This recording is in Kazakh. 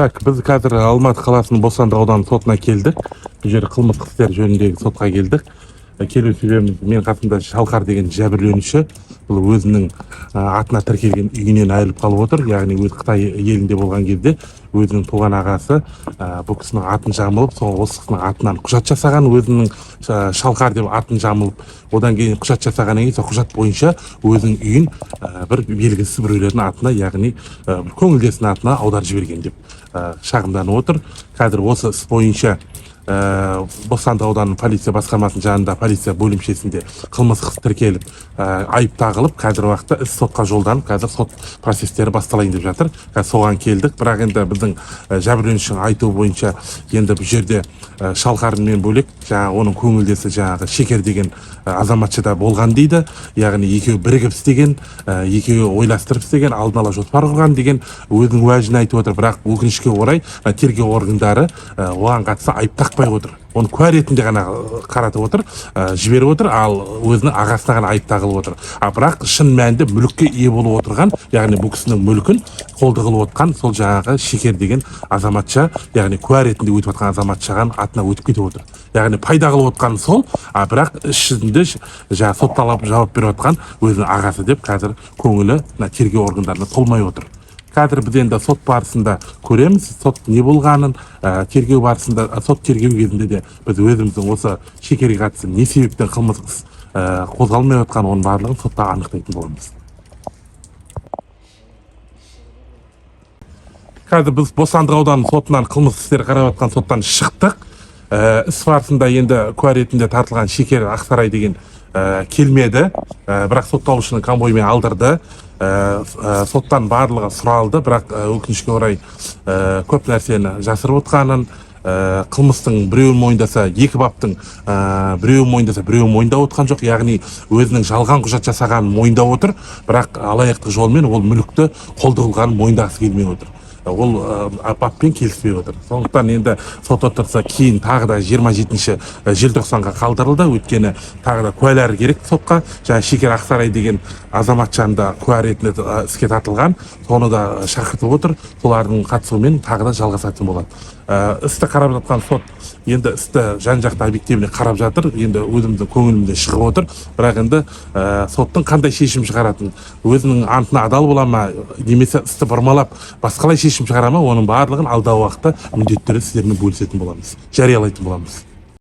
Так, біз қазір Алматы қаласының Бостандық ауданы сотына келдік. Бұл жер қылмыстық істер жөніндегі сотқа келдік. Келу себебіміз, мен қасымда Шалқар деген жәбірленуші, бұл өзінің атына тіркелген үйінен айырылып қалып отыр. Яғни өз Қытай елінде болған кезде өзінің туған ағасы бұл кісінің атын жамылып, соңғы осы кісінің атынан құжат жасаған, өзінің Шалқар деп атын жамылып, одан кейін құжат жасағаннан кейін сол құжат бойынша өзінің үйін бір белгісіз біреулердің атына, яғни көңілдесінің атына аударып жіберген деп шағымданып отыр. Қазір осы іс бойынша Бостандық ауданының полиция басқармасының жанында полиция бөлімшесінде қылмыстық іс тіркеліп, айып тағылып, қазір уақытта іс сотқа жолданып, қазір сот процестері басталайын деп жатыр. Соған келдік, бірақ енді біздің жәбірленушінің айтуы бойынша енді бұл жерде Шалқармен бөлек жаңағы оның көңілдесі жаңағы Шекер деген азаматшада болған дейді. Яғни екеуі бірігіп істеген, екеуі ойластырып істеген, алдын ала жоспар құрған деген өзінің уәжін айтып отыр. Бірақ өкінішке орай тергеу органдары оған қатысты айып тақпай отыр. Оны куә ретінде ғана қаратып отыр, жіберіп отыр, ал өзінің ағасына ғана айып тағылып отыр. Бірақ шын мәнінде мүлікке ие болып отырған, яғни бұл кісінің мүлкін қолды қылып отқан сол жаңағы Шекер деген азаматша, яғни куә ретінде өтіп жатқан азаматшаның атына өтіп кетіп отыр. Яғни пайда қылып отқан сол, бірақ іс жүзінде жаңағы сотталып жауап беріп отқан өзінің ағасы деп қазір көңілі тергеу органдарына толмай отыр. Қазір біз енді сот барысында көреміз, сот не болғанын, тергеу барысында, сот тергеу кезінде де біз өзіміздің осы Шекерге қатысты не себептен қылмыстық іс қозғалмай отқан оның барлығын сотта анықтайтын боламыз. Қазір біз Бостандық ауданының сотынан қылмыстық істер қарап жатқан соттан шықтық. Іс барысында енді куә ретінде тартылған Шекер Ақсарай деген келмеді, бірақ сотталушының конвоймен алдырды. Соттан барлығы сұралды, бірақ өкінішке орай көп нәрсені жасырып отқанын, қылмыстың біреуін мойындаса, екі баптың біреуін мойындаса, біреуін мойындап отқан жоқ. Яғни өзінің жалған құжат жасағанын мойындап отыр, бірақ алаяқтық жолмен ол мүлікті қолды қылғанын мойындағысы келмей отыр. Ол баппен келіспей отыр. Сондықтан енді сот отырысы кейін тағы да 27 желтоқсанға қалдырылды. Өйткені тағы да куәлар керек сотқа. Жаңа Шекер Ақсарай деген азаматшаны да куә ретінде іске тартылған. Соны да шақыртып отыр. Солардың қатысуымен тағы да жалғасатын болады. Істі қарап жатқан сот енді істі жан-жақты объективіне қарап жатыр. Енді өзіміздің көңілімізде шығып отыр. Бірақ енді соттың қандай шешім шығаратын, өзінің антына адал бола ма, немесе істі бұрмалап басқалай шешім шығара ма, оның барлығын алдағы уақытта міндетті түрде сіздермен бөлісетін боламыз, жариялайтын боламыз.